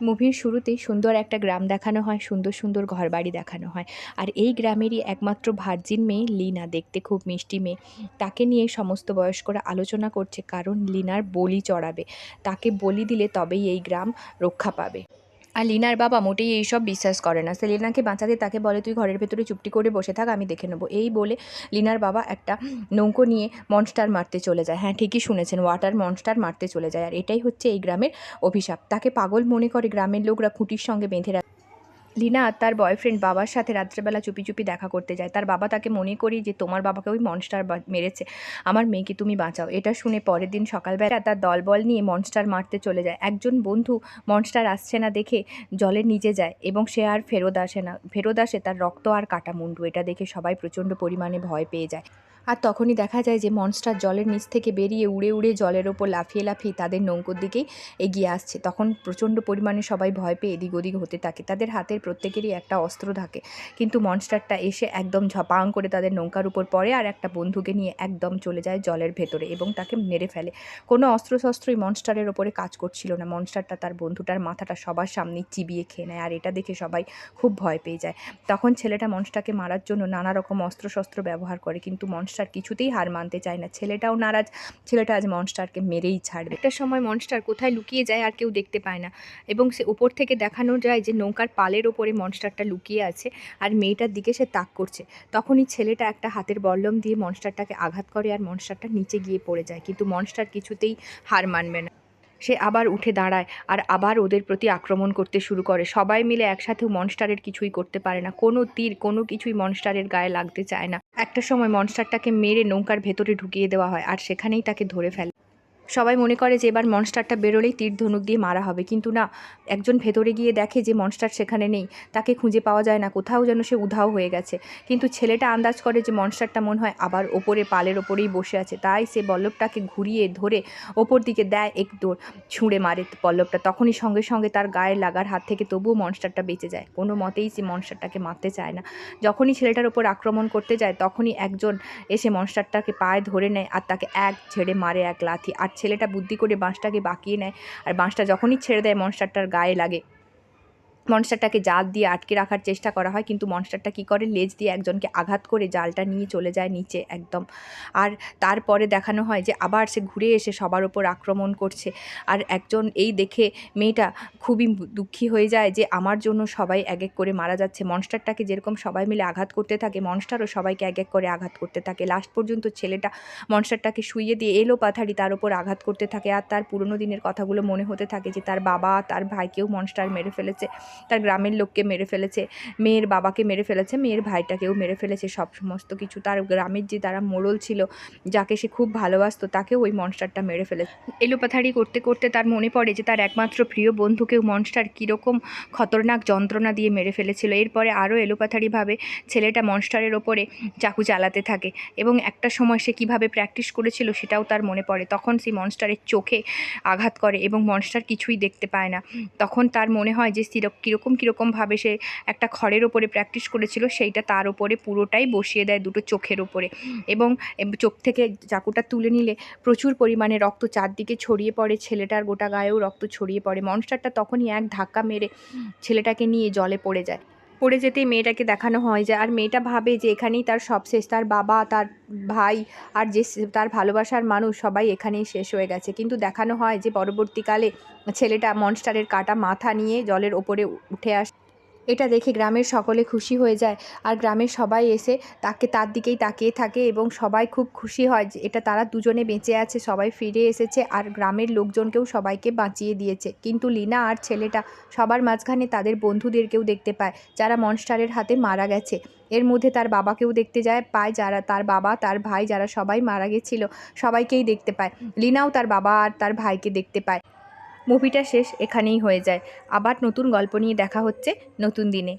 মুভির শুরুতেই সুন্দর একটা গ্রাম দেখানো হয়, সুন্দর সুন্দর ঘরবাড়ি দেখানো হয়। আর এই গ্রামেরই একমাত্র ভার্জিন মেয়ে লীনা, দেখতে খুব মিষ্টি মেয়ে। তাকে নিয়ে সমস্ত বয়স্করা আলোচনা করছে, কারণ লীনার বলি চড়াবে। তাকে বলি দিলে তবেই এই গ্রাম রক্ষা পাবে। আর লীনার বাবা মোটেই এইসব বিশ্বাস করে না। সে লীনাকে বাঁচাতে তাকে বলে, তুই ঘরের ভেতরে চুপটি করে বসে থাক, আমি দেখে নেবো। এই বলে লীনার বাবা একটা নৌকো নিয়ে মনস্টার মারতে চলে যায়। হ্যাঁ, ঠিকই শুনেছেন, ওয়াটার মনস্টার মারতে চলে যায়। আর এটাই হচ্ছে এই গ্রামের অভিশাপ। তাকে পাগল মনে করে গ্রামের লোকরা খুঁটির সঙ্গে বেঁধে রাখে। লীনা তার বয়ফ্রেন্ড বাবার সাথে রাত্রেবেলা চুপি চুপি দেখা করতে যায়। তার বাবা তাকে মনে করি যে তোমার বাবাকে ওই মনস্টার মেরেছে, আমার মেয়েকে তুমি বাঁচাও। এটা শুনে পরের দিন সকালবেলা তার দলবল নিয়ে মনস্টার মারতে চলে যায়। একজন বন্ধু মনস্টার আসছে না দেখে জলের নিচে যায় এবং সে আর ফেরত আসে না। ফেরত আসে তার রক্ত আর কাটা মুন্ডু। এটা দেখে সবাই প্রচণ্ড পরিমাণে ভয় পেয়ে যায়। আর তখনই দেখা যায় যে মনস্টার জলের নিচ থেকে বেরিয়ে উড়ে উড়ে জলের ওপর লাফিয়ে লাফিয়ে তাদের নৌকোর দিকেই এগিয়ে আসছে। তখন প্রচণ্ড পরিমাণে সবাই ভয় পেয়ে এদিক ওদিক হতে থাকে। তাদের হাতের প্রত্যেকেরই একটা অস্ত্র থাকে, কিন্তু মনস্টারটা এসে একদম ঝপাং করে তাদের নৌকার উপর পড়ে আর একটা বন্ধুকে নিয়ে একদম চলে যায় জলের ভেতরে এবং তাকে মেরে ফেলে। কোনো অস্ত্রশস্ত্রই মনস্টারের ওপরে কাজ করছিল না। মনস্টারটা তার বন্ধুটার মাথাটা সবার সামনে চিবিয়ে খেয়ে নেয়, আর এটা দেখে সবাই খুব ভয় পেয়ে যায়। তখন ছেলেটা মনস্টারকে মারার জন্য নানা রকম অস্ত্রশস্ত্র ব্যবহার করে, কিন্তু মনস্টার কিছুতেই হার মানতে চায় না। ছেলেটাও নারাজ, ছেলেটা আজ মনস্টারকে মেরেই ছাড়বে। একটা সময় মনস্টার কোথায় লুকিয়ে যায় আর কেউ দেখতে পায় না, এবং সে উপর থেকে দেখানো যায় যে নৌকার পালের ওপরে মনস্টারটা লুকিয়ে আছে আর মেয়েটার দিকে সে তাক করছে। তখনই ছেলেটা একটা হাতের বল্লম দিয়ে মনস্টারটাকে আঘাত করে আর মনস্টারটা নিচে গিয়ে পড়ে যায়, কিন্তু মনস্টার কিছুতেই হার মানবে না। সে আবার উঠে দাঁড়ায় আর আবার ওদের প্রতি আক্রমণ করতে শুরু করে। সবাই মিলে একসাথেও মনস্টারের কিছুই করতে পারে না। কোনো তীর, কোনো কিছুই মনস্টারের গায়ে লাগতে চায় না। একটা সময় মনস্টারটাকে মেরে নৌকার ভেতরে ঢুকিয়ে দেওয়া হয় আর সেখানেই তাকে ধরে ফেলে। সবাই মনে করে যে এবার মনস্টারটা বেরোলেই তীর ধনুক দিয়ে মারা হবে, কিন্তু না, একজন ভেতরে গিয়ে দেখে যে মনস্টার সেখানে নেই। তাকে খুঁজে পাওয়া যায় না, কোথাও যেন সে উধাও হয়ে গেছে। কিন্তু ছেলেটা আন্দাজ করে যে মনস্টারটা মনে হয় আবার ওপরে পালের ওপরেই বসে আছে, তাই সে পল্লবটাকে ঘুরিয়ে ধরে ওপর দিকে দেয়, এক দৌড় ছুঁড়ে মারে পল্লবটা। তখনই সঙ্গে সঙ্গে তার গায়ে লাগার হাত থেকে তবুও মনস্টারটা বেঁচে যায়। কোনো মতেই সে মনস্টারটাকে মারতে চায় না। যখনই ছেলেটার ওপর আক্রমণ করতে যায় তখনই একজন এসে মনস্টারটাকে পায়ে ধরে নেয় আর তাকে এক ঝেড়ে মারে এক লাথি। আর ছেলেটা বুদ্ধি করে বাঁশটাকে বাঁকিয়ে নেয়, আর বাঁশটা যখনই ছেড়ে দেয় মনস্টারটার গায়ে লাগে। মনস্টারটাকে জাল দিয়ে আটকে রাখার চেষ্টা করা হয়, কিন্তু মনস্টারটা কী করে, লেজ দিয়ে একজনকে আঘাত করে জালটা নিয়ে চলে যায় নিচে একদম। আর তারপরে দেখানো হয় যে আবার সে ঘুরে এসে সবার ওপর আক্রমণ করছে। আর একজন এই দেখে মেয়েটা খুবই দুঃখী হয়ে যায় যে আমার জন্য সবাই এক এক করে মারা যাচ্ছে। মনস্টারটাকে যেরকম সবাই মিলে আঘাত করতে থাকে, মনস্টারও সবাইকে এক এক করে আঘাত করতে থাকে। লাস্ট পর্যন্ত ছেলেটা মনস্টারটাকে শুইয়ে দিয়ে এলো পাথারি তার ওপর আঘাত করতে থাকে, আর তার পুরনো দিনের কথাগুলো মনে হতে থাকে যে তার বাবা তার ভাইকেও মনস্টার মেরে ফেলেছে, তার গ্রামের লোককে মেরে ফেলেছে, মেয়ের বাবাকে মেরে ফেলেছে, মেয়ের ভাইটাকেও মেরে ফেলেছে, সমস্ত কিছু। তার গ্রামের যে তারা মোড়ল ছিল, যাকে সে খুব ভালোবাসতো, তাকেও ওই মনস্টারটা মেরে ফেলেছে। এলোপাথারি করতে করতে তার মনে পড়ে যে তার একমাত্র প্রিয় বন্ধুকেও মনস্টার কীরকম খতরনাক যন্ত্রণা দিয়ে মেরে ফেলেছিল। এরপরে আরও এলোপাথারিভাবে ছেলেটা মনস্টারের ওপরে চাকু চালাতে থাকে, এবং একটা সময় সে কীভাবে প্র্যাকটিস করেছিল সেটাও তার মনে পড়ে। তখন সেই মনস্টারের চোখে আঘাত করে এবং মনস্টার কিছুই দেখতে পায় না। তখন তার মনে হয় যে কীরকমভাবে সে একটা খড়ের ওপরে প্র্যাকটিস করেছিল, সেইটা তার ওপরে পুরোটাই বসিয়ে দেয় দুটো চোখের ওপরে, এবং চোখ থেকে চাকুটা তুলে নিলে প্রচুর পরিমাণে রক্ত চারদিকে ছড়িয়ে পড়ে, ছেলেটার গোটা গায়েও রক্ত ছড়িয়ে পড়ে। মনস্টারটা তখনই এক ধাক্কা মেরে ছেলেটাকে নিয়ে জলে পড়ে যায়। পড়ে যেতেই মেয়েটাকে দেখানো হয় যে, আর মেয়েটা ভাবে যে এখানেই তার সব শেষ, তার বাবা, তার ভাই আর যে তার ভালোবাসার মানুষ সবাই এখানেই শেষ হয়ে গেছে। কিন্তু দেখানো হয় যে পরবর্তীকালে ছেলেটা মনস্টারের কাটা মাথা নিয়ে জলের ওপরে উঠে আসে। এটা দেখে গ্রামের সকলে খুশি হয়ে যায়, আর গ্রামের সবাই এসে তার দিকেই তাকিয়ে থাকে এবং সবাই খুব খুশি হয় যে এটা তারা দুজনে বেঁচে আছে, সবাই ফিরে এসেছে, আর গ্রামের লোকজনকেও সবাইকে বাঁচিয়ে দিয়েছে। কিন্তু লীনা আর ছেলেটা সবার মাঝখানে তাদের বন্ধুদেরকেও দেখতে পায় যারা মনস্টারের হাতে মারা গেছে। এর মধ্যে তার বাবাকেও দেখতে পায়, যারা তার বাবা, তার ভাই, যারা সবাই মারা গেছিল সবাইকেই দেখতে পায়। লীনাও তার বাবা আর তার ভাইকে দেখতে পায়। মুভিটা শেষ এখানেই হয়ে যায়। আবার নতুন গল্প নিয়ে দেখা হচ্ছে নতুন দিনে।